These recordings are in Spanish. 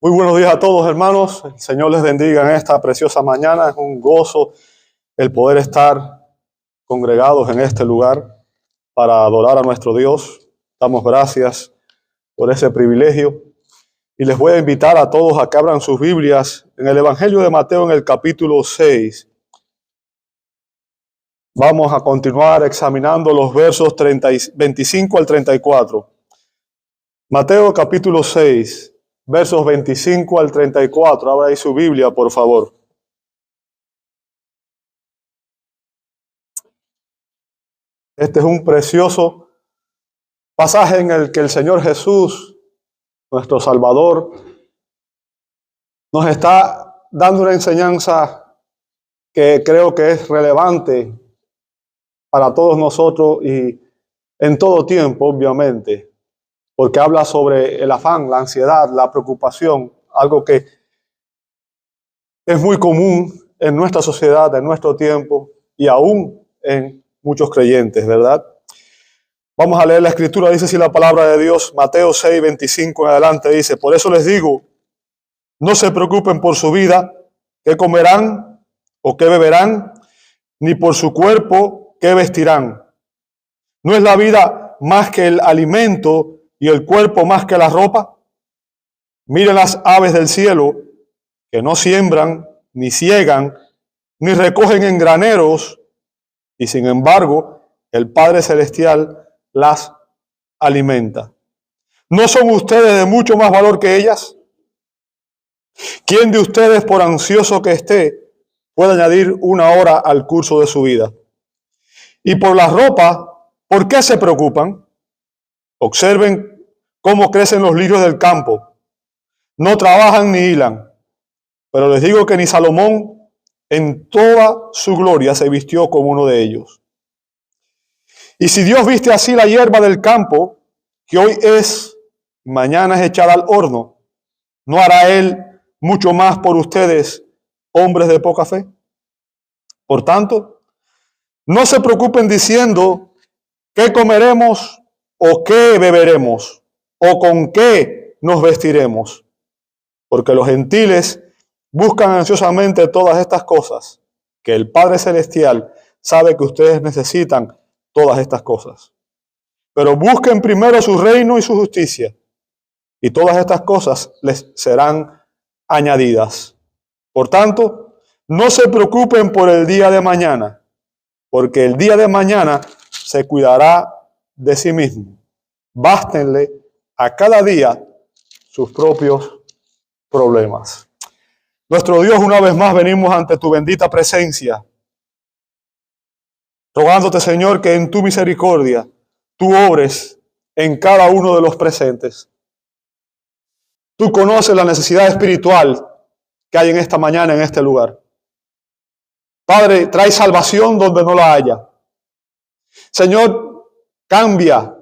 Muy buenos días a todos, hermanos. El Señor les bendiga en esta preciosa mañana. Es un gozo el poder estar congregados en este lugar para adorar a nuestro Dios. Damos gracias por ese privilegio. Y les voy a invitar a todos a que abran sus Biblias en el Evangelio de Mateo en el capítulo 6. Vamos a continuar examinando los versos 25 al 34. Mateo capítulo 6. Versos 25 al 34. Abra ahí su Biblia, por favor. Este es un precioso pasaje en el que el Señor Jesús, nuestro Salvador, nos está dando una enseñanza que creo que es relevante para todos nosotros y en todo tiempo, obviamente, porque habla sobre el afán, la ansiedad, la preocupación, algo que es muy común en nuestra sociedad, en nuestro tiempo y aún en muchos creyentes, ¿verdad? Vamos a leer la escritura, dice así la palabra de Dios, Mateo 6, 25 en adelante, dice: por eso les digo, no se preocupen por su vida, qué comerán o qué beberán, ni por su cuerpo, qué vestirán. ¿No es la vida más que el alimento y el cuerpo más que la ropa? Miren las aves del cielo, que no siembran, ni ciegan, ni recogen en graneros, y sin embargo, el Padre Celestial las alimenta. ¿No son ustedes de mucho más valor que ellas? ¿Quién de ustedes, por ansioso que esté, puede añadir una hora al curso de su vida? Y por la ropa, ¿por qué se preocupan? Observen cómo crecen los lirios del campo. No trabajan ni hilan. Pero les digo que ni Salomón en toda su gloria se vistió como uno de ellos. Y si Dios viste así la hierba del campo, que hoy es, mañana es echada al horno, ¿no hará Él mucho más por ustedes, hombres de poca fe? Por tanto, no se preocupen diciendo qué comeremos o qué beberemos o con qué nos vestiremos, porque los gentiles buscan ansiosamente todas estas cosas, que el Padre Celestial sabe que ustedes necesitan todas estas cosas. Pero busquen primero su reino y su justicia, y todas estas cosas les serán añadidas. Por tanto, no se preocupen por el día de mañana, porque el día de mañana se cuidará de sí mismo. Bástenle a cada día sus propios problemas. Nuestro Dios, una vez más venimos ante tu bendita presencia, rogándote, Señor, que en tu misericordia tú obres en cada uno de los presentes. Tú conoces la necesidad espiritual que hay en esta mañana, en este lugar. Padre, trae salvación donde no la haya. Señor, cambia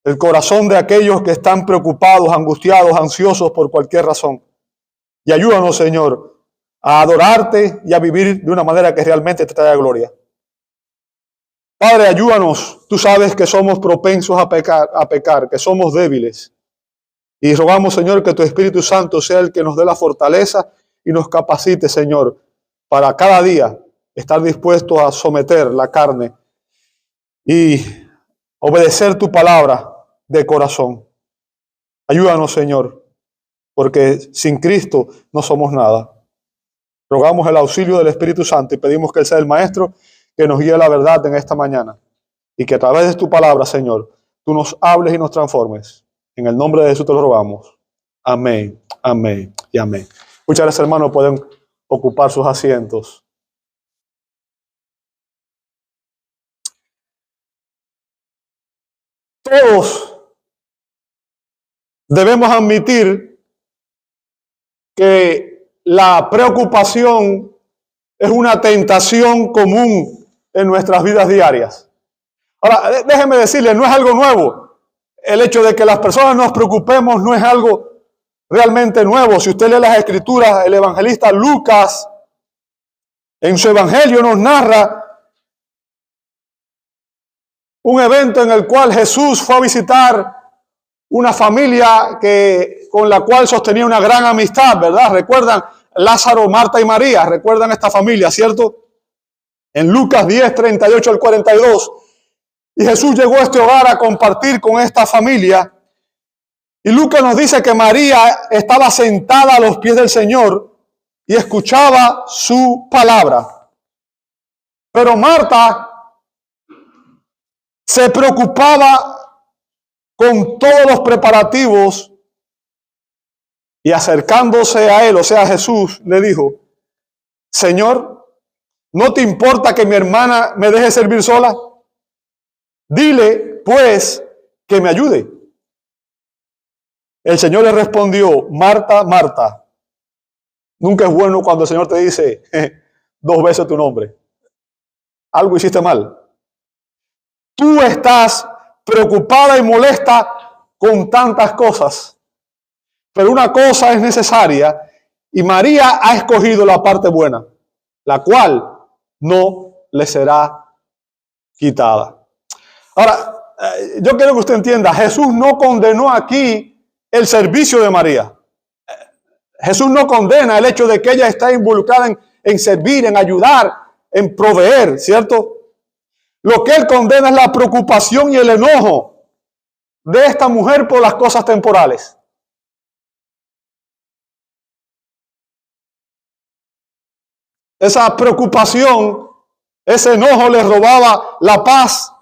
el corazón de aquellos que están preocupados, angustiados, ansiosos por cualquier razón. Y ayúdanos, Señor, a adorarte y a vivir de una manera que realmente te traiga gloria. Padre, ayúdanos. Tú sabes que somos propensos a pecar, que somos débiles. Y rogamos, Señor, que tu Espíritu Santo sea el que nos dé la fortaleza y nos capacite, Señor, para cada día estar dispuestos a someter la carne y obedecer tu palabra de corazón. Ayúdanos, Señor, porque sin Cristo no somos nada. Rogamos el auxilio del Espíritu Santo y pedimos que Él sea el Maestro que nos guíe a la verdad en esta mañana y que a través de tu palabra, Señor, tú nos hables y nos transformes. En el nombre de Jesús te lo rogamos. Amén, amén y amén. Muchas gracias, hermanos. Pueden ocupar sus asientos. Todos debemos admitir que la preocupación es una tentación común en nuestras vidas diarias. Ahora, déjenme decirles, no es algo nuevo. El hecho de que las personas nos preocupemos no es algo realmente nuevo. Si usted lee las Escrituras, el evangelista Lucas, en su evangelio nos narra un evento en el cual Jesús fue a visitar una familia con la cual sostenía una gran amistad, ¿verdad? Recuerdan Lázaro, Marta y María, recuerdan esta familia, ¿cierto? En Lucas 10, 38 al 42. Y Jesús llegó a este hogar a compartir con esta familia. Y Lucas nos dice que María estaba sentada a los pies del Señor y escuchaba su palabra. Pero Marta se preocupaba con todos los preparativos y acercándose a él, o sea, a Jesús, le dijo: Señor, ¿no te importa que mi hermana me deje servir sola? Dile, pues, que me ayude. El Señor le respondió: Marta, Marta. Nunca es bueno cuando el Señor te dice 2 veces tu nombre. Algo hiciste mal. Tú estás preocupada y molesta con tantas cosas, pero una cosa es necesaria, y María ha escogido la parte buena, la cual no le será quitada. Ahora, yo quiero que usted entienda, Jesús no condenó aquí el servicio de María. Jesús no condena el hecho de que ella está involucrada en servir, en ayudar, en proveer, ¿cierto? Lo que él condena es la preocupación y el enojo de esta mujer por las cosas temporales. Esa preocupación, ese enojo le robaba la paz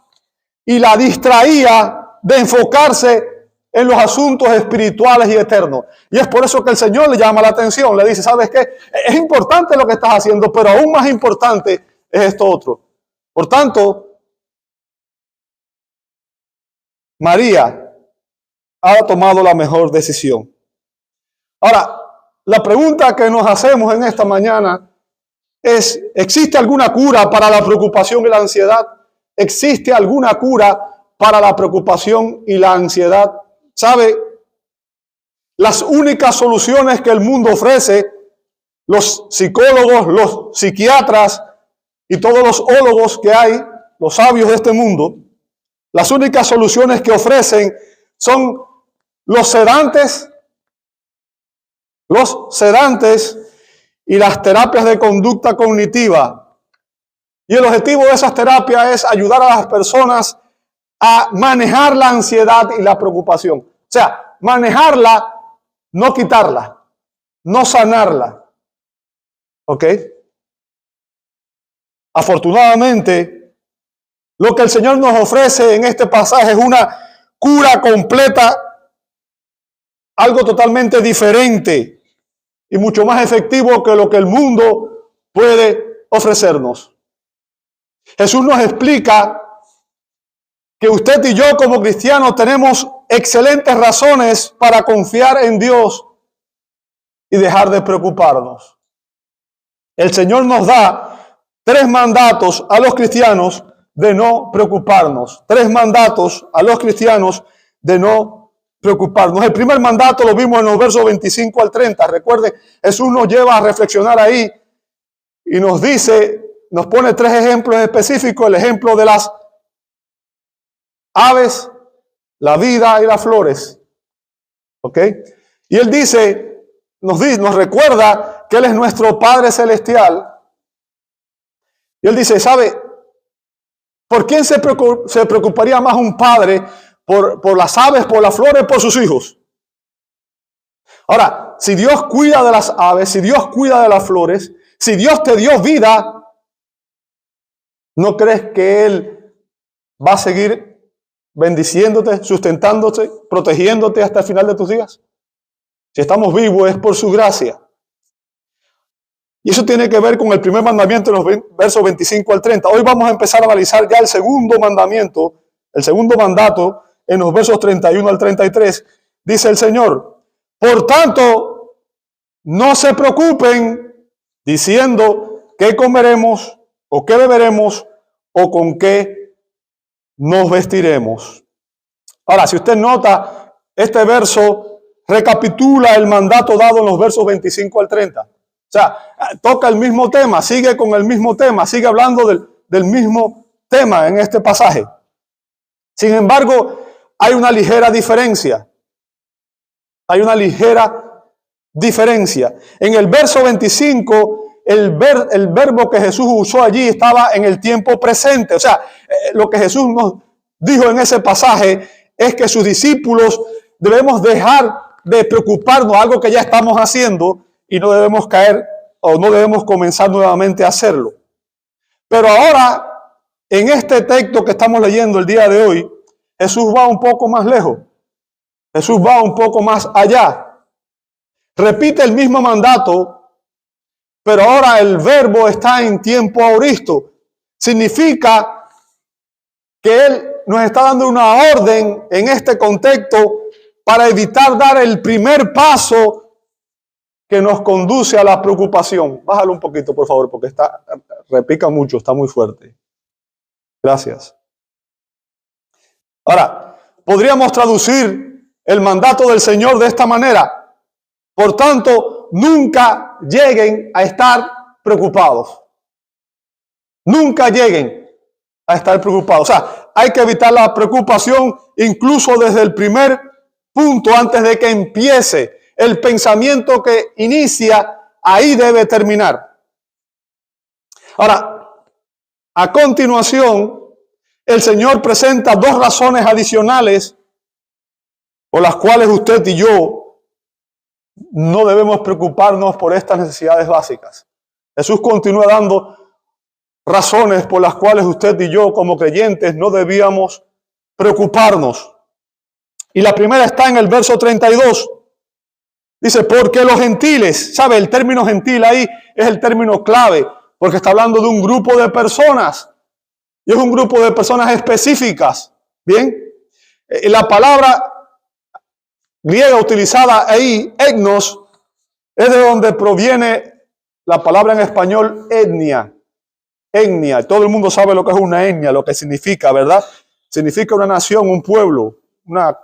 y la distraía de enfocarse en los asuntos espirituales y eternos. Y es por eso que el Señor le llama la atención, le dice: ¿sabes qué? Es importante lo que estás haciendo, pero aún más importante es esto otro. Por tanto, María ha tomado la mejor decisión. Ahora, la pregunta que nos hacemos en esta mañana es: ¿existe alguna cura para la preocupación y la ansiedad? ¿Existe alguna cura para la preocupación y la ansiedad? ¿Sabe? Las únicas soluciones que el mundo ofrece, los psicólogos, los psiquiatras y todos los ólogos que hay, los sabios de este mundo, las únicas soluciones que ofrecen son los sedantes y las terapias de conducta cognitiva. Y el objetivo de esas terapias es ayudar a las personas a manejar la ansiedad y la preocupación. O sea, manejarla, no quitarla, no sanarla. ¿Ok? Afortunadamente, lo que el Señor nos ofrece en este pasaje es una cura completa, algo totalmente diferente y mucho más efectivo que lo que el mundo puede ofrecernos. Jesús nos explica que usted y yo como cristianos tenemos excelentes razones para confiar en Dios y dejar de preocuparnos. El Señor nos da 3 mandatos a los cristianos de no preocuparnos. 3 mandatos a los cristianos de no preocuparnos. El primer mandato lo vimos en los versos 25 al 30. Recuerde, Jesús nos lleva a reflexionar ahí y nos dice, nos pone 3 ejemplos específicos. El ejemplo de las aves, la vida y las flores. ¿Ok? Y él dice, nos recuerda que Él es nuestro Padre Celestial. Y Él dice, ¿sabe? ¿Por quién se preocuparía más un padre por las aves, por las flores, por sus hijos? Ahora, si Dios cuida de las aves, si Dios cuida de las flores, si Dios te dio vida, ¿no crees que Él va a seguir bendiciéndote, sustentándote, protegiéndote hasta el final de tus días? Si estamos vivos es por su gracia. Y eso tiene que ver con el primer mandamiento en los versos 25 al 30. Hoy vamos a empezar a analizar ya el segundo mandamiento, el segundo mandato en los versos 31 al 33. Dice el Señor: por tanto, no se preocupen diciendo qué comeremos o qué beberemos o con qué nos vestiremos. Ahora, si usted nota, este verso recapitula el mandato dado en los versos 25 al 30. O sea, toca el mismo tema, sigue con el mismo tema, sigue hablando del mismo tema en este pasaje. Sin embargo, hay una ligera diferencia. Hay una ligera diferencia. En el verso 25, el verbo que Jesús usó allí estaba en el tiempo presente. O sea, lo que Jesús nos dijo en ese pasaje es que sus discípulos debemos dejar de preocuparnos, algo que ya estamos haciendo, y no debemos caer o no debemos comenzar nuevamente a hacerlo. Pero ahora, en este texto que estamos leyendo el día de hoy, Jesús va un poco más lejos. Jesús va un poco más allá. Repite el mismo mandato, pero ahora el verbo está en tiempo aoristo. Significa que Él nos está dando una orden en este contexto para evitar dar el primer paso que nos conduce a la preocupación. Bájalo un poquito, por favor, porque repica mucho, está muy fuerte. Gracias. Ahora, podríamos traducir el mandato del Señor de esta manera. Por tanto, nunca lleguen a estar preocupados. Nunca lleguen a estar preocupados. O sea, hay que evitar la preocupación incluso desde el primer punto, antes de que empiece. El pensamiento que inicia, ahí debe terminar. Ahora, a continuación, el Señor presenta dos razones adicionales por las cuales usted y yo no debemos preocuparnos por estas necesidades básicas. Jesús continúa dando razones por las cuales usted y yo como creyentes no debíamos preocuparnos. Y la primera está en el verso 32. Dice, porque los gentiles, ¿sabe? El término gentil ahí es el término clave, porque está hablando de un grupo de personas. Y es un grupo de personas específicas. ¿Bien? La palabra griega utilizada ahí, etnos, es de donde proviene la palabra en español etnia. Etnia. Todo el mundo sabe lo que es una etnia, lo que significa, ¿verdad? Significa una nación, un pueblo, un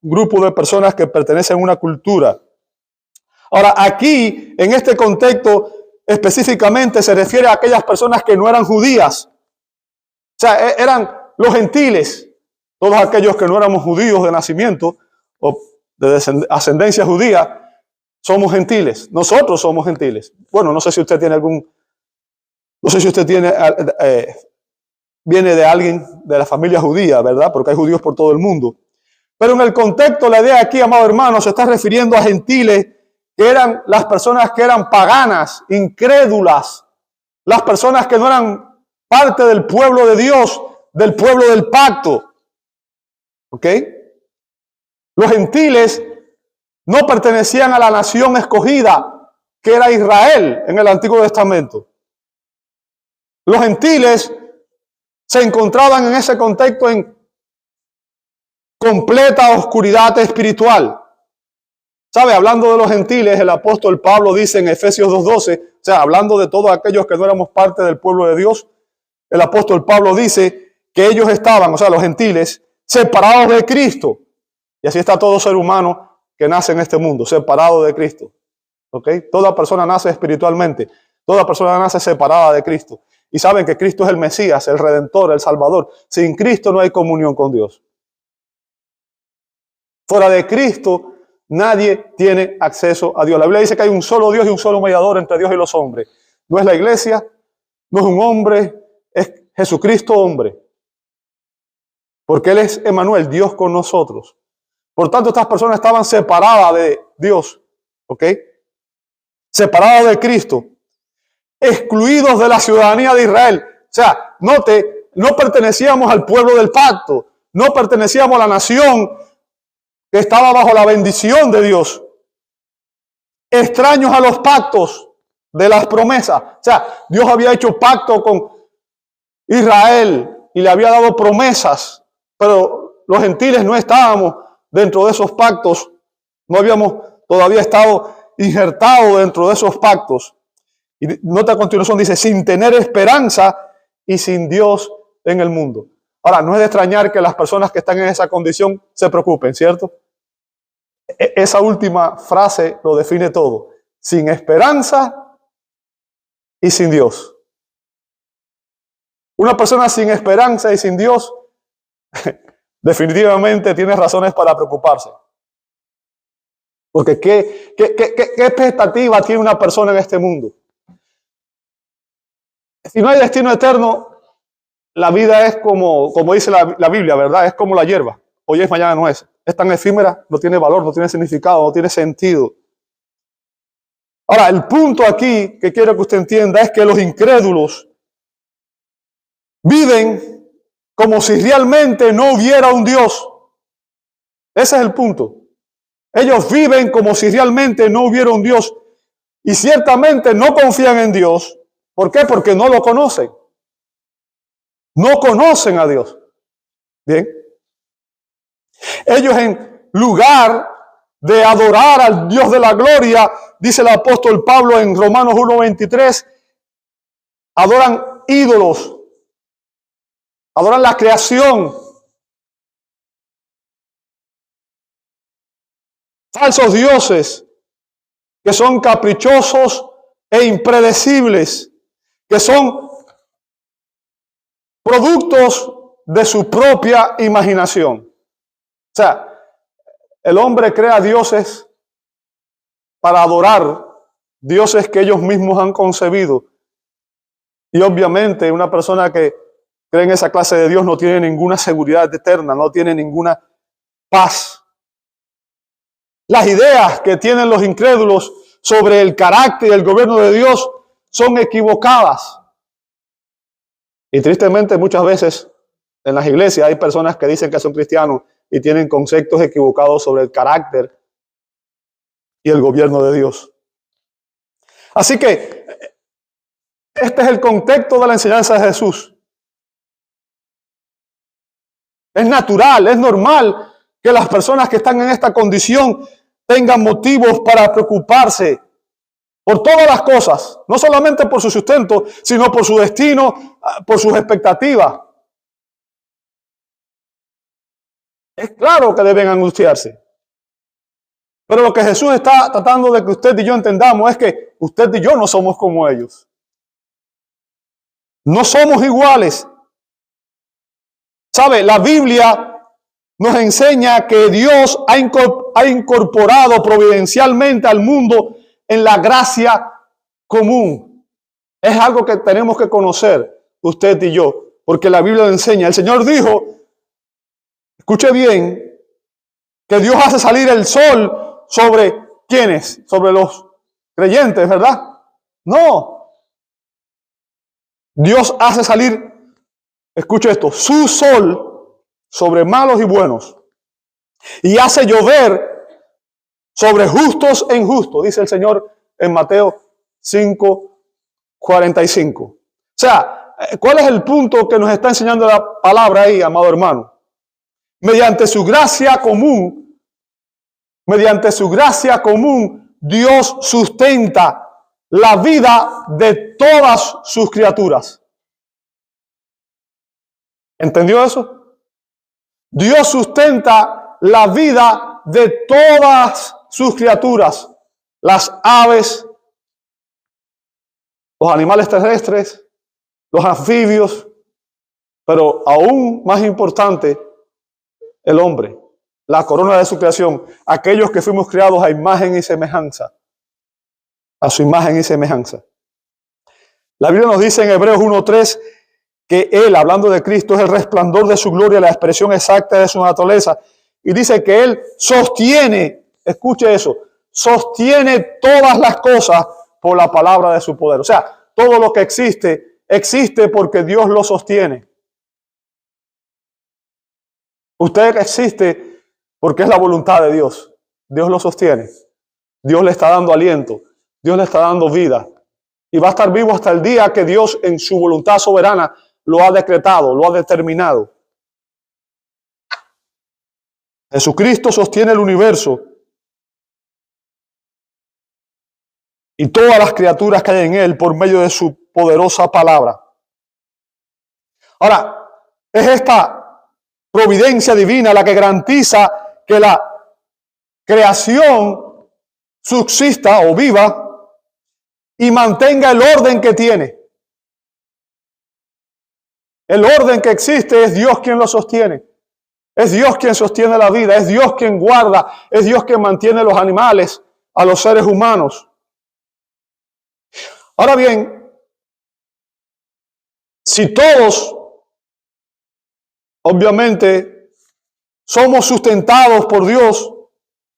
grupo de personas que pertenecen a una cultura. Ahora, aquí, en este contexto, específicamente se refiere a aquellas personas que no eran judías. O sea, eran los gentiles, todos aquellos que no éramos judíos de nacimiento o de ascendencia judía, somos gentiles. Nosotros somos gentiles. Bueno, no sé si usted tiene viene de alguien de la familia judía, ¿verdad? Porque hay judíos por todo el mundo. Pero en el contexto, la idea aquí, amado hermano, se está refiriendo a gentiles que eran las personas que eran paganas, incrédulas, las personas que no eran parte del pueblo de Dios, del pueblo del pacto. ¿Ok? Los gentiles no pertenecían a la nación escogida, que era Israel en el Antiguo Testamento. Los gentiles se encontraban en ese contexto en completa oscuridad espiritual. ¿Sabe? Hablando de los gentiles, el apóstol Pablo dice en Efesios 2:12, o sea, hablando de todos aquellos que no éramos parte del pueblo de Dios, el apóstol Pablo dice que ellos estaban, o sea, los gentiles, separados de Cristo. Y así está todo ser humano que nace en este mundo, separado de Cristo. ¿Ok? Toda persona nace espiritualmente, toda persona nace separada de Cristo. Y saben que Cristo es el Mesías, el Redentor, el Salvador. Sin Cristo no hay comunión con Dios. Fuera de Cristo, nadie tiene acceso a Dios. La Biblia dice que hay un solo Dios y un solo mediador entre Dios y los hombres. No es la iglesia, no es un hombre, es Jesucristo hombre. Porque Él es Emmanuel, Dios con nosotros. Por tanto, estas personas estaban separadas de Dios. ¿Ok? Separadas de Cristo. Excluidos de la ciudadanía de Israel. O sea, note, no pertenecíamos al pueblo del pacto. No pertenecíamos a la nación que estaba bajo la bendición de Dios. Extraños a los pactos de las promesas. O sea, Dios había hecho pacto con Israel y le había dado promesas, pero los gentiles no estábamos dentro de esos pactos. No habíamos todavía estado injertados dentro de esos pactos. Y nota a continuación, dice, sin tener esperanza y sin Dios en el mundo. Ahora, no es de extrañar que las personas que están en esa condición se preocupen, ¿cierto? Esa última frase lo define todo. Sin esperanza y sin Dios. Una persona sin esperanza y sin Dios definitivamente tiene razones para preocuparse. Porque ¿qué expectativa tiene una persona en este mundo? Si no hay destino eterno, la vida es como dice la Biblia, ¿verdad? Es como la hierba. Hoy es, mañana no es. Es tan efímera, no tiene valor, no tiene significado, no tiene sentido. Ahora, el punto aquí que quiero que usted entienda es que los incrédulos viven como si realmente no hubiera un Dios. Ese es el punto. Ellos viven como si realmente no hubiera un Dios. Y ciertamente no confían en Dios. ¿Por qué? Porque no lo conocen. No conocen a Dios. Bien. Ellos en lugar de adorar al Dios de la gloria, dice el apóstol Pablo en Romanos 1:23, adoran ídolos, adoran la creación, falsos dioses que son caprichosos e impredecibles, que son productos de su propia imaginación. O sea, el hombre crea dioses para adorar, dioses que ellos mismos han concebido. Y obviamente una persona que cree en esa clase de Dios no tiene ninguna seguridad eterna, no tiene ninguna paz. Las ideas que tienen los incrédulos sobre el carácter y el gobierno de Dios son equivocadas. Y tristemente muchas veces en las iglesias hay personas que dicen que son cristianos y tienen conceptos equivocados sobre el carácter y el gobierno de Dios. Así que este es el contexto de la enseñanza de Jesús. Es natural, es normal que las personas que están en esta condición tengan motivos para preocuparse por todas las cosas, no solamente por su sustento, sino por su destino, por sus expectativas. Es claro que deben angustiarse. Pero lo que Jesús está tratando de que usted y yo entendamos es que usted y yo no somos como ellos. No somos iguales. ¿Sabe? La Biblia nos enseña que Dios ha incorporado providencialmente al mundo en la gracia común. Es algo que tenemos que conocer usted y yo, porque la Biblia lo enseña. El Señor dijo, escuche bien, que Dios hace salir el sol sobre ¿quiénes? Sobre los creyentes, ¿verdad? No. Dios hace salir, escuche esto, su sol sobre malos y buenos, y hace llover sobre justos e injustos, dice el Señor en Mateo 5:45. O sea, ¿cuál es el punto que nos está enseñando la palabra ahí, amado hermano? Mediante su gracia común, Dios sustenta la vida de todas sus criaturas. ¿Entendió eso? Dios sustenta la vida de todas sus criaturas, las aves, los animales terrestres, los anfibios, pero aún más importante, el hombre, la corona de su creación, aquellos que fuimos creados a imagen y semejanza, a su imagen y semejanza. La Biblia nos dice en Hebreos 1:3 que Él, hablando de Cristo, es el resplandor de su gloria, la expresión exacta de su naturaleza. Y dice que Él sostiene, escuche eso, sostiene todas las cosas por la palabra de su poder. O sea, todo lo que existe, existe porque Dios lo sostiene. Usted existe porque es la voluntad de Dios. Dios lo sostiene. Dios le está dando aliento. Dios le está dando vida. Y va a estar vivo hasta el día que Dios en su voluntad soberana lo ha decretado, lo ha determinado. Jesucristo sostiene el universo y todas las criaturas que hay en él por medio de su poderosa palabra. Ahora, es esta providencia divina la que garantiza que la creación subsista o viva y mantenga el orden que tiene. El orden que existe es Dios quien lo sostiene. Es Dios quien sostiene la vida, es Dios quien guarda, es Dios quien mantiene los animales, a los seres humanos. Ahora bien, si todos, obviamente, somos sustentados por Dios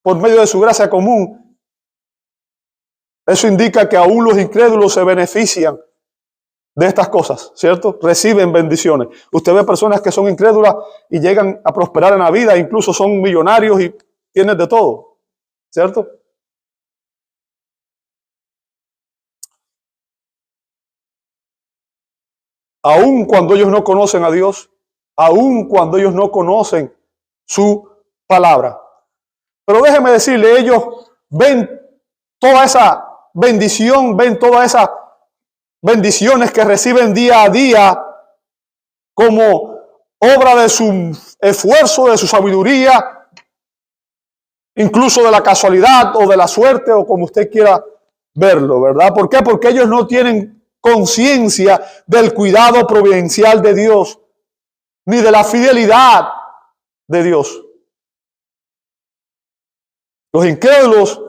por medio de su gracia común, eso indica que aún los incrédulos se benefician de estas cosas, ¿cierto? Reciben bendiciones. Usted ve personas que son incrédulas y llegan a prosperar en la vida, incluso son millonarios y tienen de todo, ¿cierto? Aun cuando ellos no conocen a Dios, aun cuando ellos no conocen su palabra. Pero déjeme decirle, ellos ven toda esa bendición, ven todas esas bendiciones que reciben día a día como obra de su esfuerzo, de su sabiduría, incluso de la casualidad o de la suerte o como usted quiera verlo, ¿verdad? ¿Por qué? Porque ellos no tienen conciencia del cuidado providencial de Dios, ni de la fidelidad de Dios. Los incrédulos,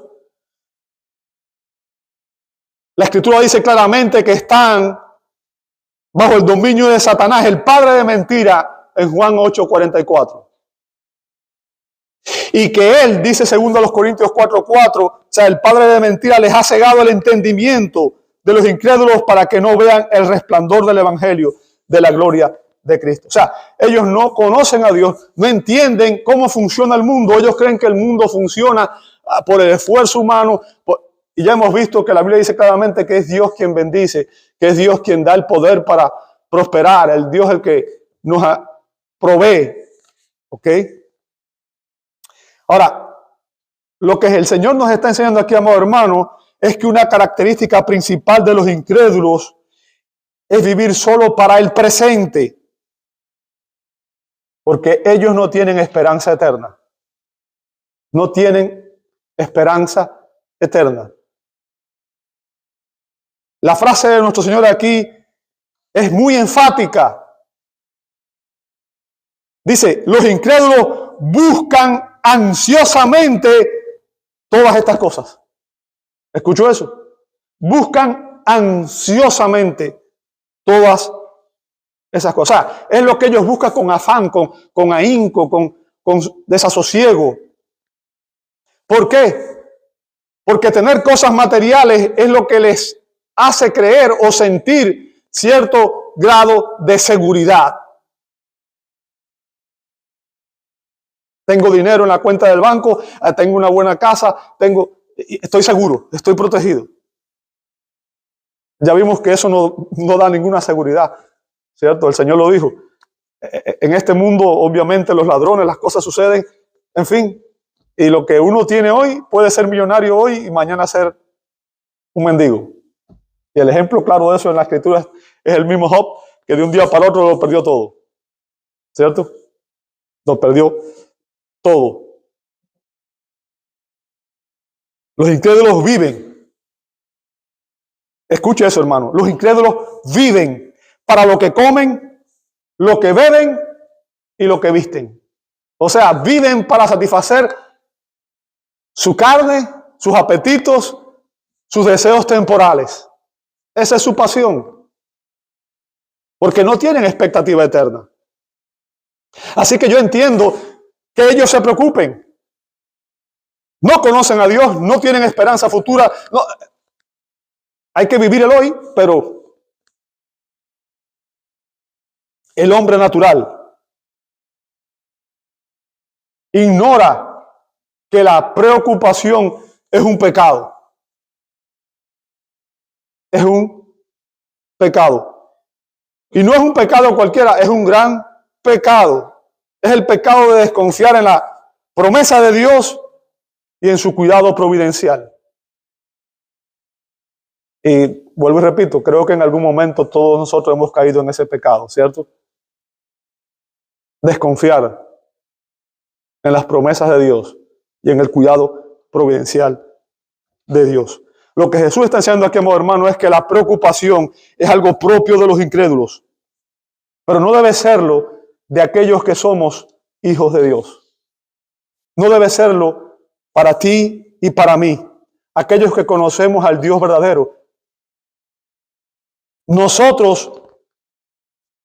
la Escritura dice claramente que están bajo el dominio de Satanás, el padre de mentira, en Juan 8:44. Y que él, dice segundo a los Corintios 4:4, o sea, el padre de mentira les ha cegado el entendimiento de los incrédulos para que no vean el resplandor del evangelio de la gloria de Cristo. O sea, ellos no conocen a Dios, no entienden cómo funciona el mundo. Ellos creen que el mundo funciona por el esfuerzo humano. Y ya hemos visto que la Biblia dice claramente que es Dios quien bendice, que es Dios quien da el poder para prosperar, el Dios el que nos provee. ¿Ok? Ahora, lo que el Señor nos está enseñando aquí, amado hermano, es que una característica principal de los incrédulos es vivir solo para el presente, porque ellos no tienen esperanza eterna. No tienen esperanza eterna. La frase de nuestro Señor aquí es muy enfática. Dice, los incrédulos buscan ansiosamente todas estas cosas. ¿Escuchó eso? Buscan ansiosamente todas esas cosas. Es lo que ellos buscan con afán, con ahínco, con desasosiego. ¿Por qué? Porque tener cosas materiales es lo que les hace creer o sentir cierto grado de seguridad. Tengo dinero en la cuenta del banco, tengo una buena casa, estoy seguro, estoy protegido. Ya vimos que eso no da ninguna seguridad, ¿cierto? El Señor lo dijo. En este mundo, obviamente, los ladrones, las cosas suceden, en fin. Y lo que uno tiene hoy puede ser millonario hoy y mañana ser un mendigo. Y el ejemplo claro de eso en la Escritura es el mismo Job, que de un día para otro lo perdió todo. ¿Cierto? Lo perdió todo. Los incrédulos viven. Escuche eso, hermano. Los incrédulos viven para lo que comen, lo que beben y lo que visten. O sea, viven para satisfacer su carne, sus apetitos, sus deseos temporales. Esa es su pasión. Porque no tienen expectativa eterna. Así que yo entiendo que ellos se preocupen. No conocen a Dios, no tienen esperanza futura. No. Hay que vivir el hoy, pero el hombre natural ignora que la preocupación es un pecado. Es un pecado. Y no es un pecado cualquiera, es un gran pecado. Es el pecado de desconfiar en la promesa de Dios y en su cuidado providencial. Y vuelvo y repito, creo que en algún momento todos nosotros hemos caído en ese pecado, ¿cierto? Desconfiar en las promesas de Dios y en el cuidado providencial de Dios. Lo que Jesús está enseñando aquí, amado hermano, es que la preocupación es algo propio de los incrédulos, pero no debe serlo de aquellos que somos hijos de Dios. No debe serlo para ti y para mí, aquellos que conocemos al Dios verdadero. Nosotros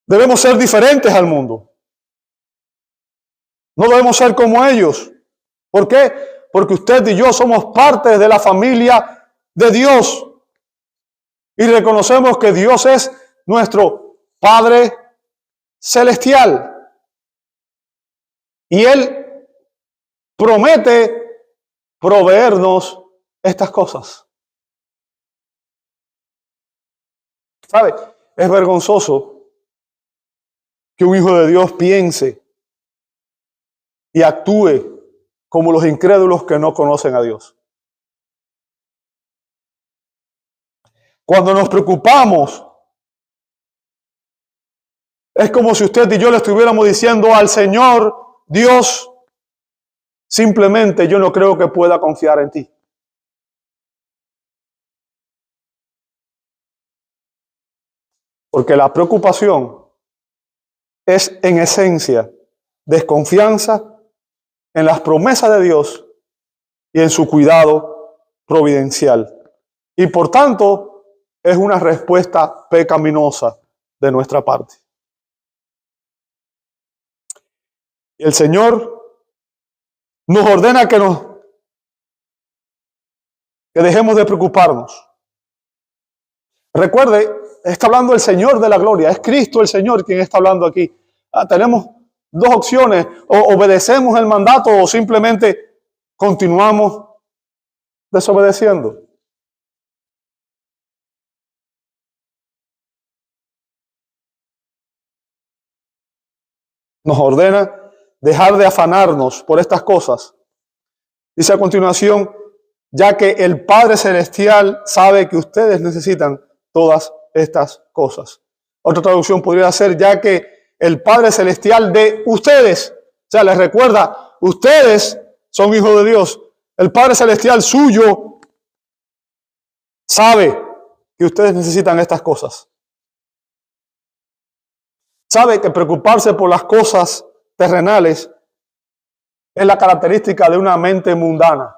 debemos ser diferentes al mundo. No debemos ser como ellos. ¿Por qué? Porque usted y yo somos parte de la familia de Dios. Y reconocemos que Dios es nuestro Padre celestial. Y Él promete proveernos estas cosas. ¿Sabe? Es vergonzoso que un hijo de Dios piense y actúe como los incrédulos que no conocen a Dios. Cuando nos preocupamos, es como si usted y yo le estuviéramos diciendo al Señor, Dios, simplemente yo no creo que pueda confiar en ti. Porque la preocupación es en esencia desconfianza en las promesas de Dios y en su cuidado providencial. Y por tanto, es una respuesta pecaminosa de nuestra parte. Y el Señor nos ordena que dejemos de preocuparnos. Recuerde, está hablando el Señor de la gloria. Es Cristo el Señor quien está hablando aquí. Tenemos dos opciones: o obedecemos el mandato o simplemente continuamos desobedeciendo. Nos ordena dejar de afanarnos por estas cosas. Dice a continuación, ya que el Padre Celestial sabe que ustedes necesitan todas estas cosas. Otra traducción podría ser, ya que el Padre Celestial de ustedes, o sea, les recuerda, ustedes son hijos de Dios. El Padre Celestial suyo sabe que ustedes necesitan estas cosas. Sabe que preocuparse por las cosas terrenales es la característica de una mente mundana.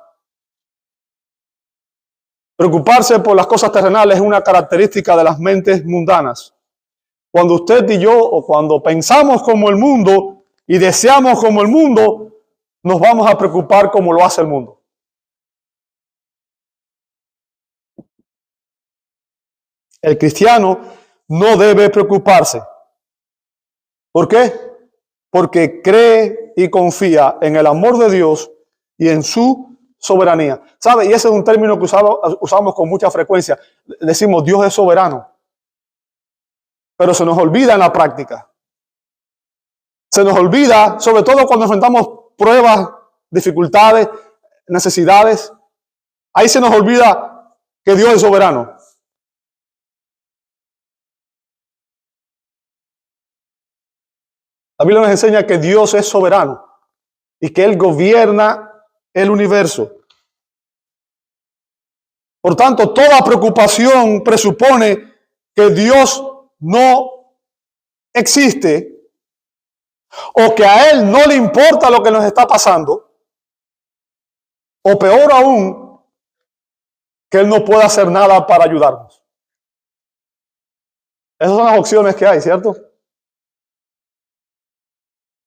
Preocuparse por las cosas terrenales es una característica de las mentes mundanas. Cuando usted y yo, o cuando pensamos como el mundo y deseamos como el mundo, nos vamos a preocupar como lo hace el mundo. El cristiano no debe preocuparse. ¿Por qué? Porque cree y confía en el amor de Dios y en su soberanía. ¿Sabe? Y ese es un término que usamos con mucha frecuencia. Decimos, Dios es soberano. Pero se nos olvida en la práctica. Se nos olvida, sobre todo cuando enfrentamos pruebas, dificultades, necesidades. Ahí se nos olvida que Dios es soberano. La Biblia nos enseña que Dios es soberano y que Él gobierna el universo. Por tanto, toda preocupación presupone que Dios no existe o que a Él no le importa lo que nos está pasando, o peor aún, que Él no puede hacer nada para ayudarnos. Esas son las opciones que hay, ¿cierto?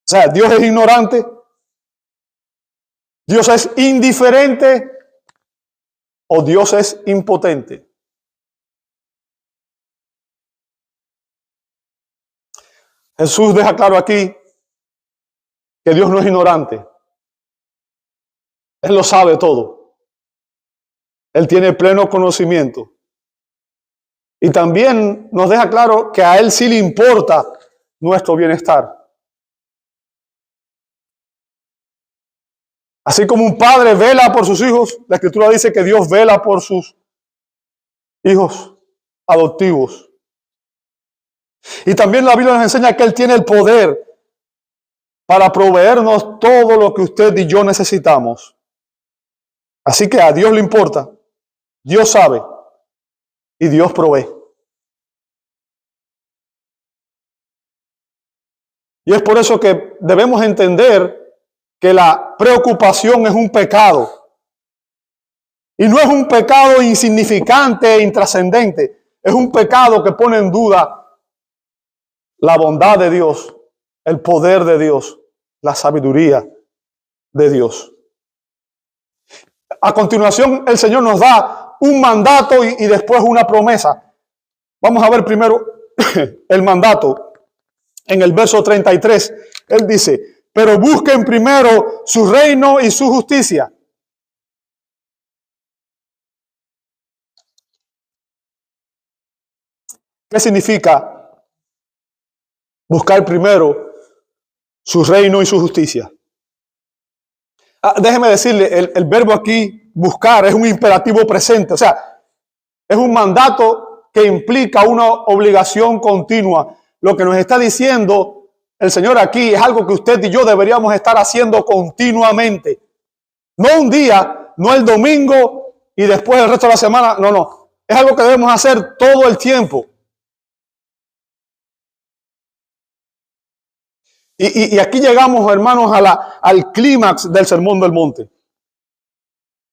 O sea, Dios es ignorante, Dios es indiferente o Dios es impotente. Jesús deja claro aquí que Dios no es ignorante. Él lo sabe todo. Él tiene pleno conocimiento. Y también nos deja claro que a Él sí le importa nuestro bienestar. Así como un padre vela por sus hijos, la Escritura dice que Dios vela por sus hijos adoptivos. Y también la Biblia nos enseña que Él tiene el poder para proveernos todo lo que usted y yo necesitamos. Así que a Dios le importa, Dios sabe y Dios provee. Y es por eso que debemos entender que la preocupación es un pecado. Y no es un pecado insignificante e intrascendente. Es un pecado que pone en duda la bondad de Dios, el poder de Dios, la sabiduría de Dios. A continuación, el Señor nos da un mandato y después una promesa. Vamos a ver primero el mandato. En el verso 33, Él dice, pero busquen primero su reino y su justicia. ¿Qué significa buscar primero su reino y su justicia? Déjeme decirle, el verbo aquí, buscar, es un imperativo presente. O sea, es un mandato que implica una obligación continua. Lo que nos está diciendo el Señor aquí es algo que usted y yo deberíamos estar haciendo continuamente. No un día, no el domingo y después el resto de la semana. No, no. Es algo que debemos hacer todo el tiempo. Y aquí llegamos, hermanos, al clímax del Sermón del Monte.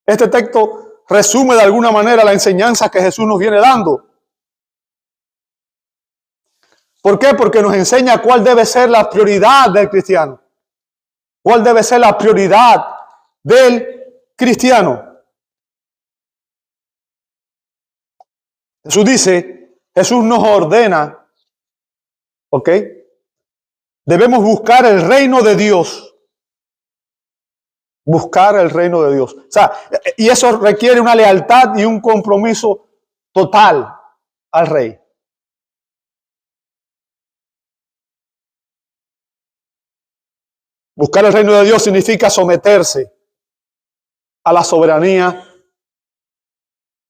Este texto resume de alguna manera la enseñanza que Jesús nos viene dando. ¿Por qué? Porque nos enseña cuál debe ser la prioridad del cristiano. ¿Cuál debe ser la prioridad del cristiano? Jesús nos ordena, ¿ok? Debemos buscar el reino de Dios. Buscar el reino de Dios. O sea, y eso requiere una lealtad y un compromiso total al Rey. Buscar el reino de Dios significa someterse a la soberanía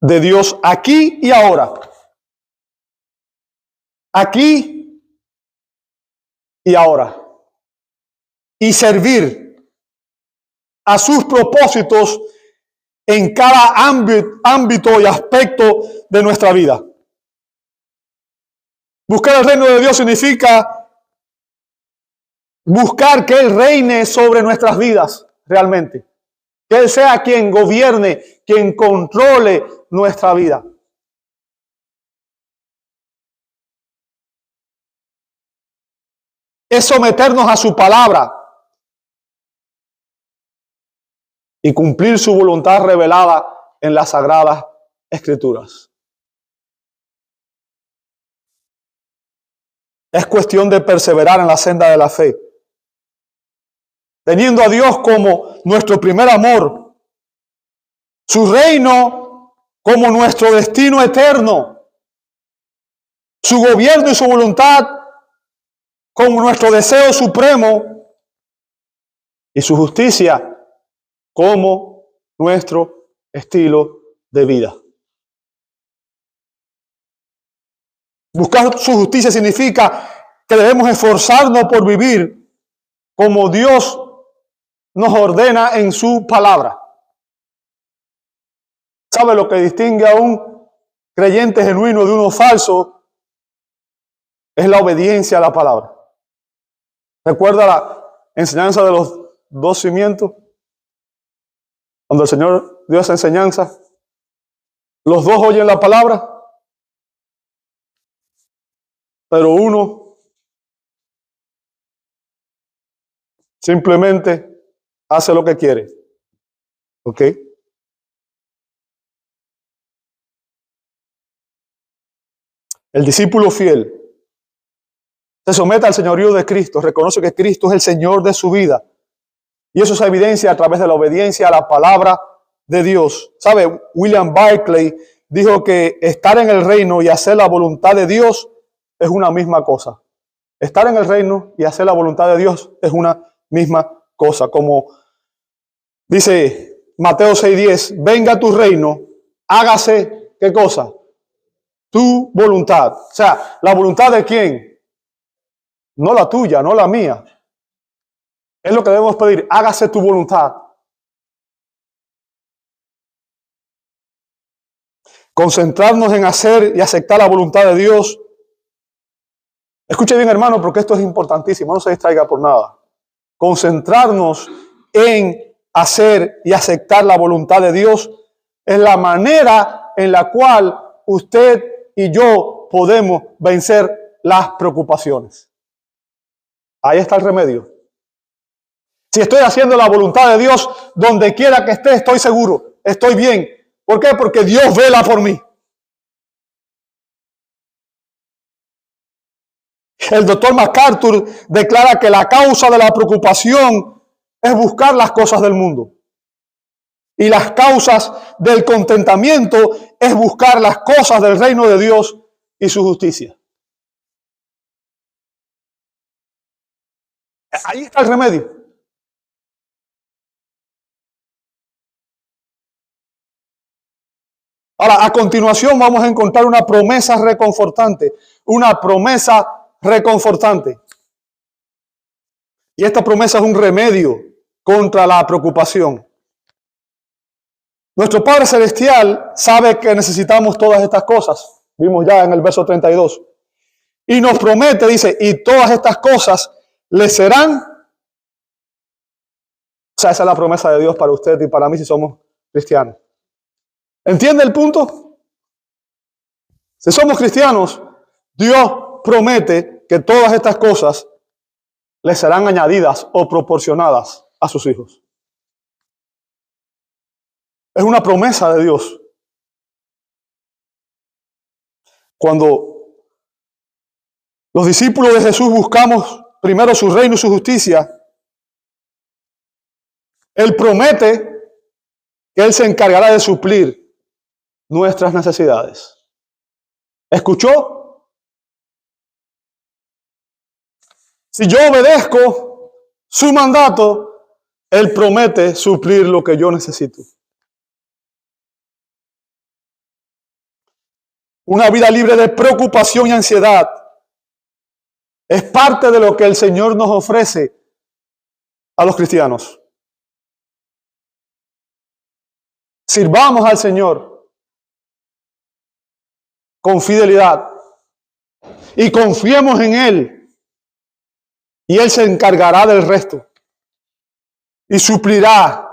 de Dios aquí y ahora. Aquí y ahora. Y servir a sus propósitos en cada ámbito y aspecto de nuestra vida. Buscar el reino de Dios significa buscar que Él reine sobre nuestras vidas realmente. Que Él sea quien gobierne, quien controle nuestra vida. Es someternos a su palabra y cumplir su voluntad revelada en las Sagradas Escrituras. Es cuestión de perseverar en la senda de la fe, teniendo a Dios como nuestro primer amor, su reino como nuestro destino eterno, su gobierno y su voluntad como nuestro deseo supremo y su justicia como nuestro estilo de vida. Buscar su justicia significa que debemos esforzarnos por vivir como Dios nos ordena en su palabra. ¿Sabe lo que distingue a un creyente genuino de uno falso? Es la obediencia a la palabra. ¿Recuerda la enseñanza de los dos cimientos? Cuando el Señor dio esa enseñanza, los dos oyen la palabra, pero uno simplemente hace lo que quiere. ¿Ok? El discípulo fiel se somete al señorío de Cristo, reconoce que Cristo es el Señor de su vida. Y eso se evidencia a través de la obediencia a la palabra de Dios. ¿Sabe? William Barclay dijo que estar en el reino y hacer la voluntad de Dios es una misma cosa. Estar en el reino y hacer la voluntad de Dios es una misma cosa. Como dice Mateo 6:10, venga tu reino, hágase, ¿qué cosa? Tu voluntad. O sea, ¿la voluntad de quién? No la tuya, no la mía. Es lo que debemos pedir, hágase tu voluntad. Concentrarnos en hacer y aceptar la voluntad de Dios Escuche bien, hermano, porque esto es importantísimo. No se distraiga por nada. Concentrarnos en hacer y aceptar la voluntad de Dios es la manera en la cual usted y yo podemos vencer las preocupaciones. Ahí está el remedio. Si estoy haciendo la voluntad de Dios, donde quiera que esté, estoy seguro, estoy bien. ¿Por qué? Porque Dios vela por mí. El doctor MacArthur declara que la causa de la preocupación es buscar las cosas del mundo. Y las causas del contentamiento es buscar las cosas del reino de Dios y su justicia. Ahí está el remedio. Ahora, a continuación vamos a encontrar una promesa reconfortante. Una promesa reconfortante. Y esta promesa es un remedio contra la preocupación. Nuestro Padre Celestial sabe que necesitamos todas estas cosas. Vimos ya en el verso 32. Y nos promete, dice, y todas estas cosas le serán. O sea, esa es la promesa de Dios para usted y para mí si somos cristianos. ¿Entiende el punto? Si somos cristianos, Dios promete que todas estas cosas le serán añadidas o proporcionadas a sus hijos. Es una promesa de Dios. Cuando los discípulos de Jesús buscamos primero su reino y su justicia, Él promete que Él se encargará de suplir nuestras necesidades. ¿Escuchó? Si yo obedezco su mandato, Él promete suplir lo que yo necesito. Una vida libre de preocupación y ansiedad es parte de lo que el Señor nos ofrece a los cristianos. Sirvamos al Señor con fidelidad y confiemos en Él y Él se encargará del resto y suplirá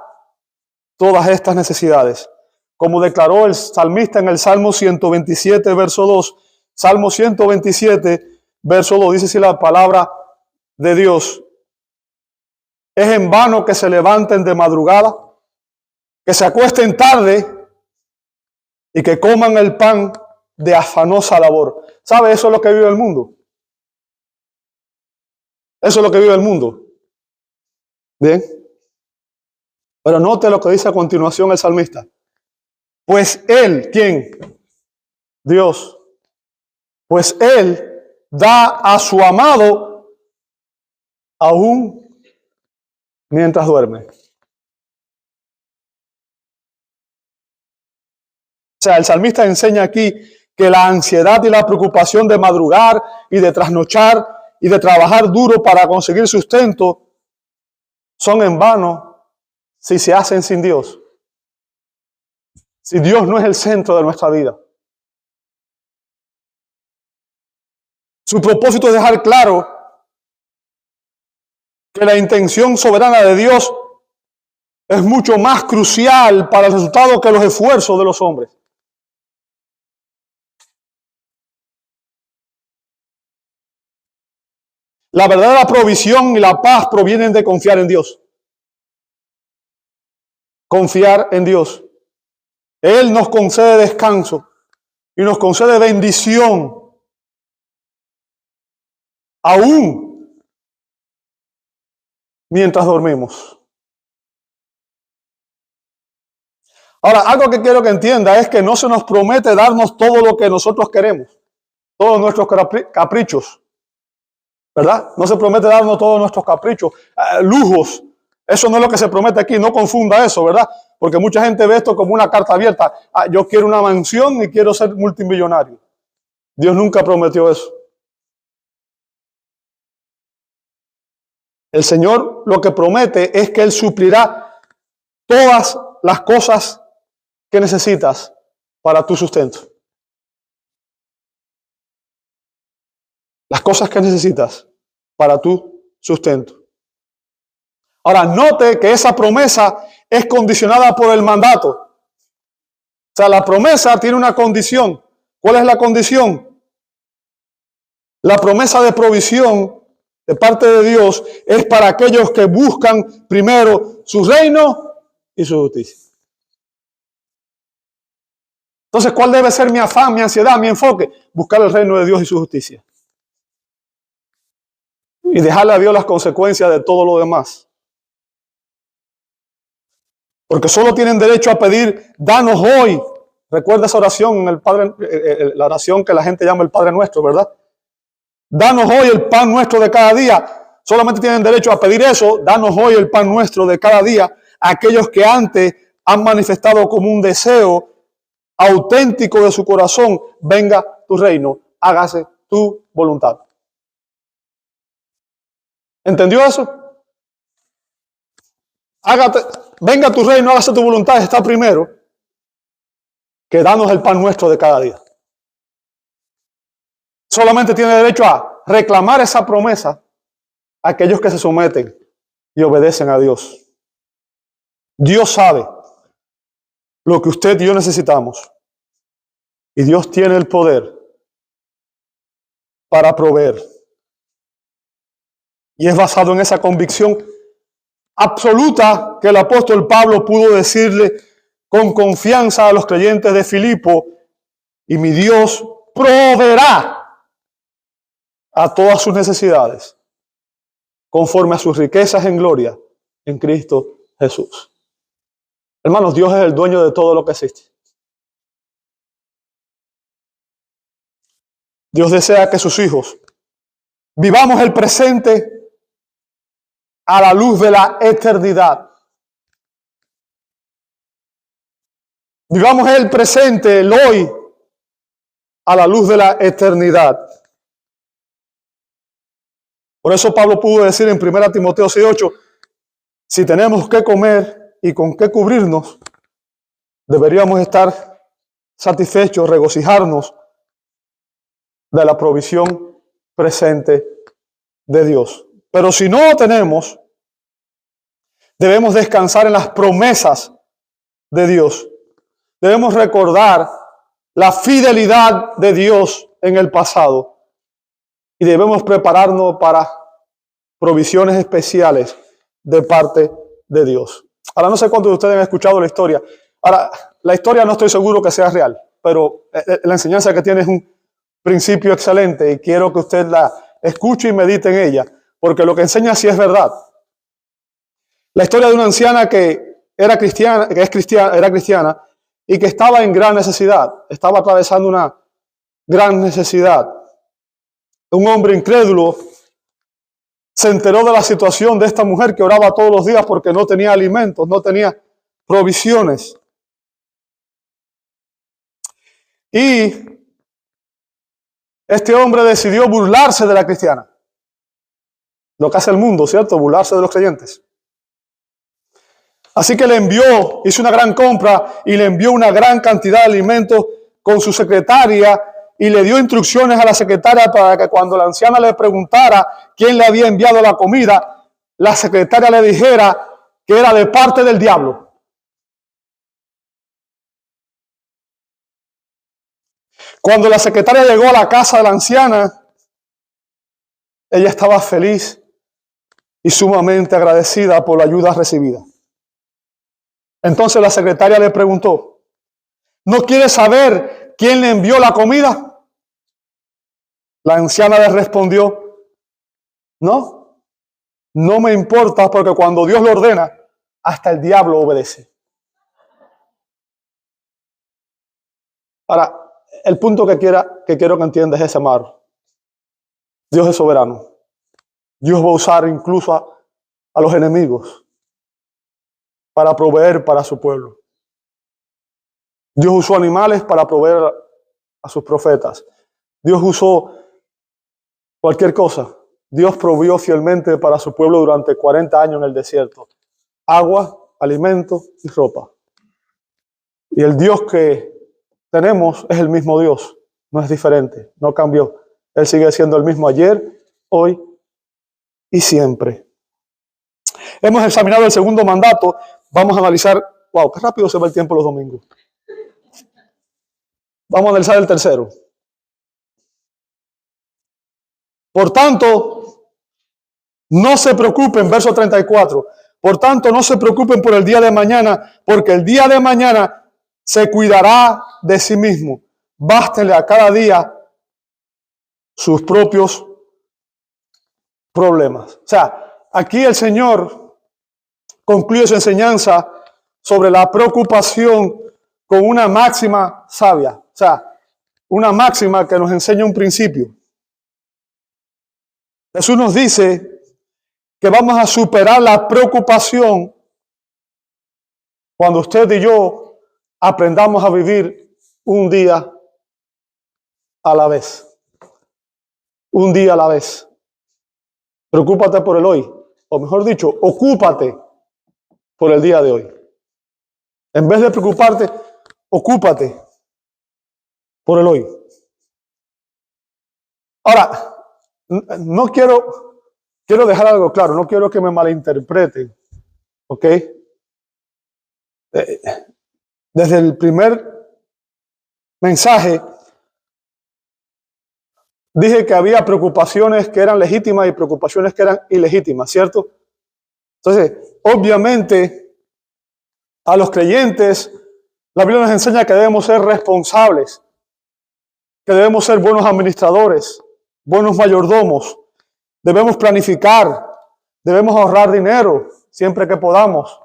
todas estas necesidades. Como declaró el salmista en el Salmo 127, verso 2. Salmo 127, verso 2, dice así la palabra de Dios. Es en vano que se levanten de madrugada, que se acuesten tarde y que coman el pan de afanosa labor. ¿Sabe? Eso es lo que vive el mundo. Eso es lo que vive el mundo. Bien. Pero note lo que dice a continuación el salmista. Pues Él, ¿quién? Dios. Pues Él da a su amado aún mientras duerme. O sea, el salmista enseña aquí que la ansiedad y la preocupación de madrugar y de trasnochar y de trabajar duro para conseguir sustento son en vano si se hacen sin Dios. Si Dios no es el centro de nuestra vida. Su propósito es dejar claro que la intención soberana de Dios es mucho más crucial para el resultado que los esfuerzos de los hombres. La verdadera provisión y la paz provienen de confiar en Dios. Confiar en Dios. Él nos concede descanso y nos concede bendición aún mientras dormimos. Ahora, algo que quiero que entienda es que no se nos promete darnos todo lo que nosotros queremos, todos nuestros caprichos, ¿verdad? No se promete darnos todos nuestros caprichos, lujos. Eso no es lo que se promete aquí, no confunda eso, ¿verdad? Porque mucha gente ve esto como una carta abierta. Yo quiero una mansión y quiero ser multimillonario. Dios nunca prometió eso. El Señor lo que promete es que Él suplirá todas las cosas que necesitas para tu sustento. las cosas que necesitas para tu sustento. Ahora, note que esa promesa es condicionada por el mandato. O sea, la promesa tiene una condición. ¿Cuál es la condición? La promesa de provisión de parte de Dios es para aquellos que buscan primero su reino y su justicia. Entonces, ¿cuál debe ser mi afán, mi ansiedad, mi enfoque? Buscar el reino de Dios y su justicia. Y dejarle a Dios las consecuencias de todo lo demás. Porque solo tienen derecho a pedir, danos hoy. Recuerda esa oración, la oración que la gente llama el Padre Nuestro, ¿verdad? Danos hoy el pan nuestro de cada día. Solamente tienen derecho a pedir eso. Danos hoy el pan nuestro de cada día. Aquellos que antes han manifestado como un deseo auténtico de su corazón, venga tu reino, hágase tu voluntad. ¿Entendió eso? Venga tu reino, hágase tu voluntad, está primero que danos el pan nuestro de cada día. Solamente tiene derecho a reclamar esa promesa aquellos que se someten y obedecen a Dios. Dios sabe lo que usted y yo necesitamos. Y Dios tiene el poder para proveer. Y es basado en esa convicción absoluta que el apóstol Pablo pudo decirle con confianza a los creyentes de Filipo: y mi Dios proveerá a todas sus necesidades conforme a sus riquezas en gloria en Cristo Jesús. Hermanos, Dios es el dueño de todo lo que existe. Dios desea que sus hijos vivamos el presente a la luz de la eternidad. Vivamos el presente, el hoy, a la luz de la eternidad. Por eso Pablo pudo decir en 1 Timoteo 6:8, si tenemos que comer y con qué cubrirnos, deberíamos estar satisfechos, regocijarnos de la provisión presente de Dios. Pero si no lo tenemos, debemos descansar en las promesas de Dios. Debemos recordar la fidelidad de Dios en el pasado. Y debemos prepararnos para provisiones especiales de parte de Dios. Ahora, no sé cuántos de ustedes han escuchado la historia. Ahora, la historia no estoy seguro que sea real, pero la enseñanza que tiene es un principio excelente y quiero que usted la escuche y medite en ella, porque lo que enseña sí es verdad. La historia de una anciana que era cristiana y que estaba en gran necesidad, estaba atravesando una gran necesidad. Un hombre incrédulo se enteró de la situación de esta mujer que oraba todos los días porque no tenía alimentos, no tenía provisiones. Y este hombre decidió burlarse de la cristiana. Lo que hace el mundo, ¿cierto? Burlarse de los creyentes. Así que hizo una gran compra y le envió una gran cantidad de alimentos con su secretaria y le dio instrucciones a la secretaria para que cuando la anciana le preguntara quién le había enviado la comida, la secretaria le dijera que era de parte del diablo. Cuando la secretaria llegó a la casa de la anciana, ella estaba feliz y sumamente agradecida por la ayuda recibida. Entonces la secretaria le preguntó: ¿no quiere saber quién le envió la comida? La anciana le respondió: no me importa, porque cuando Dios lo ordena, hasta el diablo obedece. Ahora, el punto que quiero que entiendas es ese, amado. Dios es soberano. Dios va a usar incluso a los enemigos para proveer para su pueblo. Dios usó animales para proveer a sus profetas. Dios usó cualquier cosa. Dios proveyó fielmente para su pueblo durante 40 años en el desierto. Agua, alimento y ropa. Y el Dios que tenemos es el mismo Dios. No es diferente, no cambió. Él sigue siendo el mismo ayer, hoy y siempre. Hemos examinado el segundo mandato. Vamos a analizar, wow, qué rápido se va el tiempo los domingos. Vamos a analizar el tercero. Por tanto, no se preocupen, verso 34. Por tanto, no se preocupen por el día de mañana, porque el día de mañana se cuidará de sí mismo. Bástenle a cada día sus propios problemas. O sea, aquí el Señor concluye su enseñanza sobre la preocupación con una máxima sabia. O sea, una máxima que nos enseña un principio. Jesús nos dice que vamos a superar la preocupación cuando usted y yo aprendamos a vivir un día a la vez. Un día a la vez. Preocúpate por el hoy. O mejor dicho, ocúpate por el día de hoy. En vez de preocuparte, ocúpate por el hoy. Ahora, no quiero dejar algo claro, no quiero que me malinterpreten, ¿ok? Desde el primer mensaje dije que había preocupaciones que eran legítimas y preocupaciones que eran ilegítimas, ¿cierto? Entonces, obviamente, a los creyentes, la Biblia nos enseña que debemos ser responsables, que debemos ser buenos administradores, buenos mayordomos, debemos planificar, debemos ahorrar dinero siempre que podamos.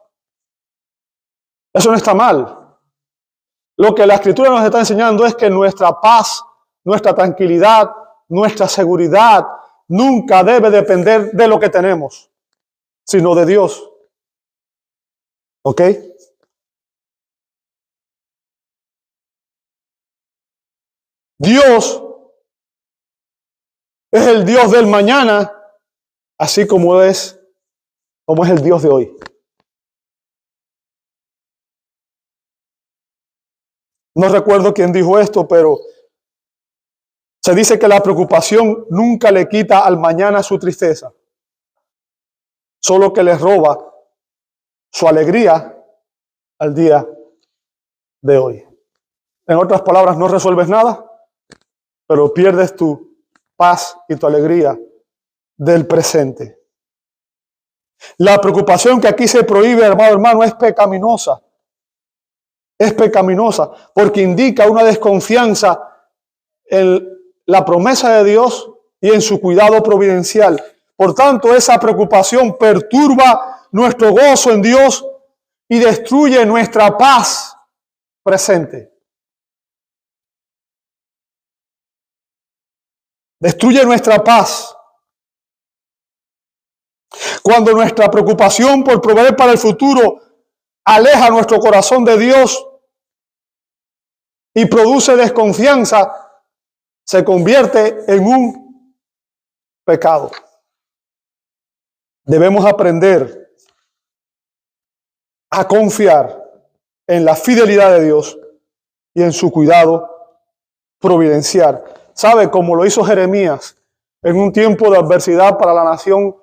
Eso no está mal. Lo que la Escritura nos está enseñando es que nuestra paz, nuestra tranquilidad, nuestra seguridad nunca debe depender de lo que tenemos, sino de Dios. ¿Ok? Dios es el Dios del mañana, así como es el Dios de hoy. No recuerdo quién dijo esto, pero se dice que la preocupación nunca le quita al mañana su tristeza, solo que le roba su alegría al día de hoy. En otras palabras, no resuelves nada, pero pierdes tu paz y tu alegría del presente. La preocupación que aquí se prohíbe, hermano, es pecaminosa. Es pecaminosa porque indica una desconfianza en la promesa de Dios y en su cuidado providencial. Por tanto, esa preocupación perturba nuestro gozo en Dios y destruye nuestra paz presente. Destruye nuestra paz. Cuando nuestra preocupación por proveer para el futuro aleja nuestro corazón de Dios y produce desconfianza, se convierte en un pecado. Debemos aprender a confiar en la fidelidad de Dios y en su cuidado providencial. ¿Sabe? Como lo hizo Jeremías en un tiempo de adversidad para la nación.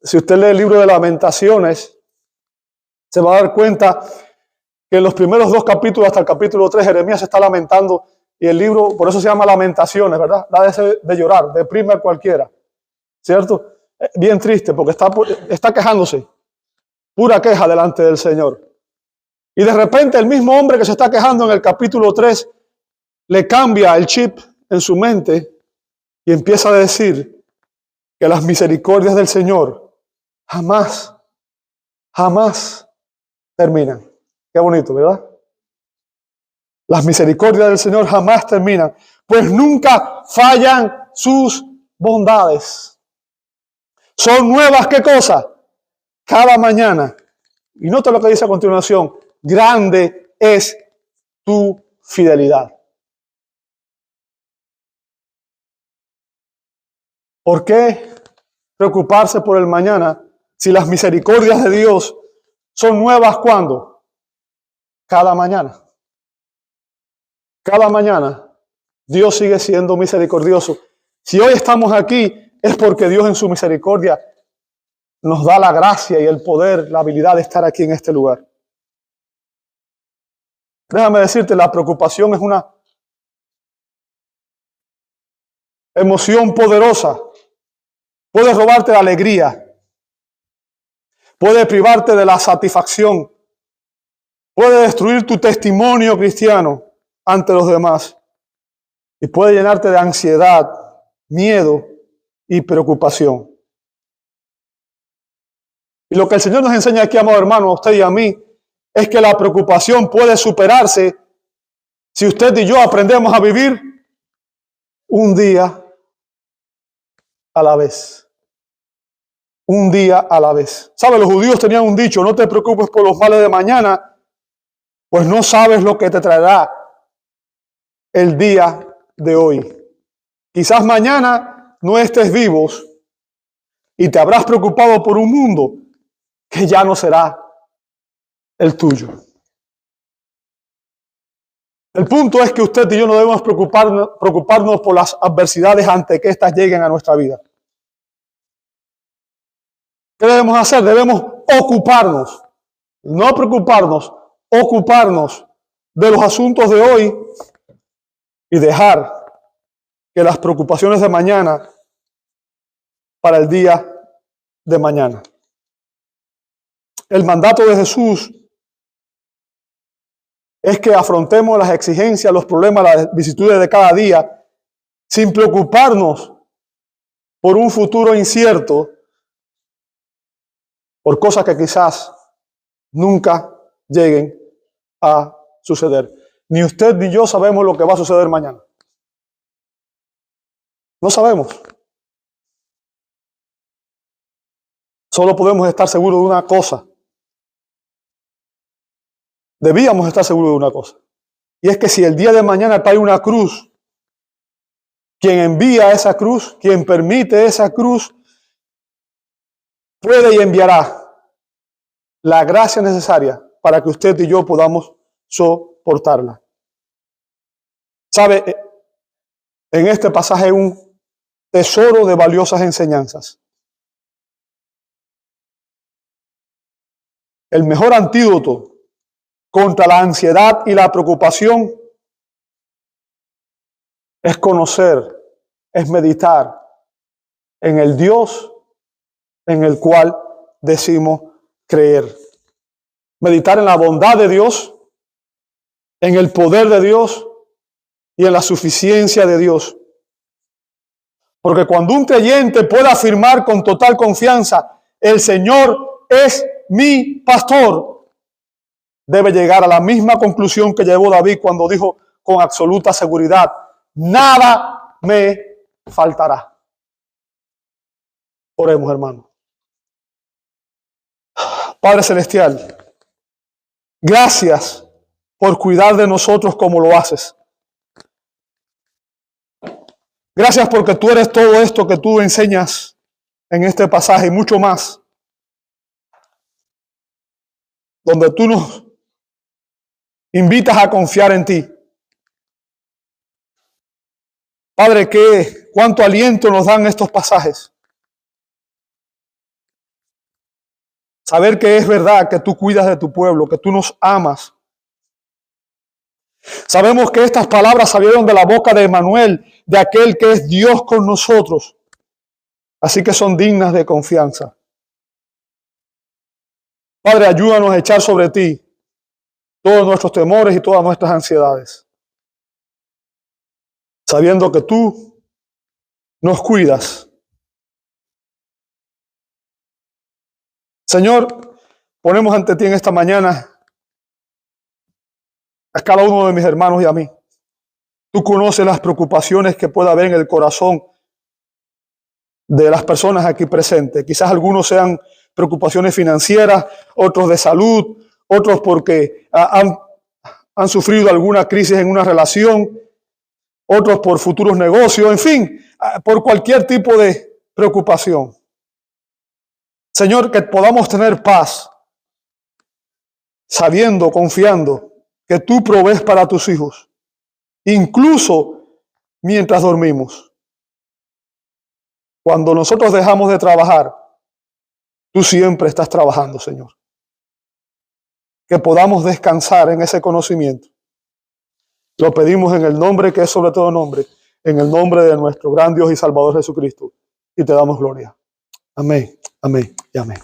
Si usted lee el libro de Lamentaciones, se va a dar cuenta que en los primeros 2 capítulos hasta el capítulo 3, Jeremías se está lamentando y el libro, por eso se llama Lamentaciones, ¿verdad? Da de llorar, deprime a cualquiera, ¿cierto? Bien triste porque está quejándose, pura queja delante del Señor. Y de repente el mismo hombre que se está quejando en el capítulo 3 le cambia el chip en su mente y empieza a decir que las misericordias del Señor jamás terminan. Qué bonito, ¿verdad? Las misericordias del Señor jamás terminan, pues nunca fallan sus bondades. Son nuevas, ¿qué cosa? Cada mañana. Y nota lo que dice a continuación. Grande es tu fidelidad. ¿Por qué preocuparse por el mañana si las misericordias de Dios son nuevas? ¿Cuándo? Cada mañana. Cada mañana Dios sigue siendo misericordioso Si hoy estamos aquí, es porque Dios en su misericordia nos da la gracia y el poder, la habilidad de estar aquí en este lugar. Déjame decirte, la preocupación es una emoción poderosa. Puede robarte la alegría. Puede privarte de la satisfacción. Puede destruir tu testimonio cristiano ante los demás. Y puede llenarte de ansiedad, miedo y preocupación. Y lo que el Señor nos enseña aquí, amado hermano, a usted y a mí, es que la preocupación puede superarse si usted y yo aprendemos a vivir un día a la vez. Un día a la vez. ¿Sabe? Los judíos tenían un dicho: no te preocupes por los males de mañana, pues no sabes lo que te traerá el día de hoy. Quizás mañana no estés vivos y te habrás preocupado por un mundo que ya no será el tuyo. El punto es que usted y yo no debemos preocuparnos por las adversidades antes que éstas lleguen a nuestra vida. ¿Qué debemos hacer? Debemos ocuparnos, no preocuparnos, ocuparnos de los asuntos de hoy y dejar que las preocupaciones de mañana para el día de mañana. El mandato de Jesús es que afrontemos las exigencias, los problemas, las vicisitudes de cada día sin preocuparnos por un futuro incierto, por cosas que quizás nunca lleguen a suceder. Ni usted ni yo sabemos lo que va a suceder mañana. No sabemos. Solo podemos estar seguros de una cosa. Debíamos estar seguros de una cosa. Y es que si el día de mañana trae una cruz, quien envía esa cruz, quien permite esa cruz, puede y enviará la gracia necesaria para que usted y yo podamos soportarla. ¿Sabe? En este pasaje hay un tesoro de valiosas enseñanzas. El mejor antídoto contra la ansiedad y la preocupación es conocer, es meditar en el Dios en el cual decimos creer. Meditar en la bondad de Dios, en el poder de Dios y en la suficiencia de Dios. Porque cuando un creyente puede afirmar con total confianza, el Señor es mi pastor, debe llegar a la misma conclusión que llevó David cuando dijo con absoluta seguridad: nada me faltará. Oremos, hermano. Padre Celestial, gracias por cuidar de nosotros como lo haces. Gracias porque tú eres todo esto que tú enseñas en este pasaje y mucho más, donde tú nos invitas a confiar en ti. Padre, cuánto aliento nos dan estos pasajes. Saber que es verdad que tú cuidas de tu pueblo, que tú nos amas. Sabemos que estas palabras salieron de la boca de Emmanuel, de aquel que es Dios con nosotros. Así que son dignas de confianza. Padre, ayúdanos a echar sobre ti todos nuestros temores y todas nuestras ansiedades, sabiendo que tú nos cuidas. Señor, ponemos ante ti en esta mañana a cada uno de mis hermanos y a mí. Tú conoces las preocupaciones que pueda haber en el corazón de las personas aquí presentes. Quizás algunos sean preocupaciones financieras, otros de salud, otros porque han sufrido alguna crisis en una relación, otros por futuros negocios, en fin, por cualquier tipo de preocupación. Señor, que podamos tener paz, sabiendo, confiando que tú provees para tus hijos, incluso mientras dormimos. Cuando nosotros dejamos de trabajar, tú siempre estás trabajando, Señor. Que podamos descansar en ese conocimiento. Lo pedimos en el nombre que es sobre todo nombre, en el nombre de nuestro gran Dios y Salvador Jesucristo. Y te damos gloria. Amén, amén y amén.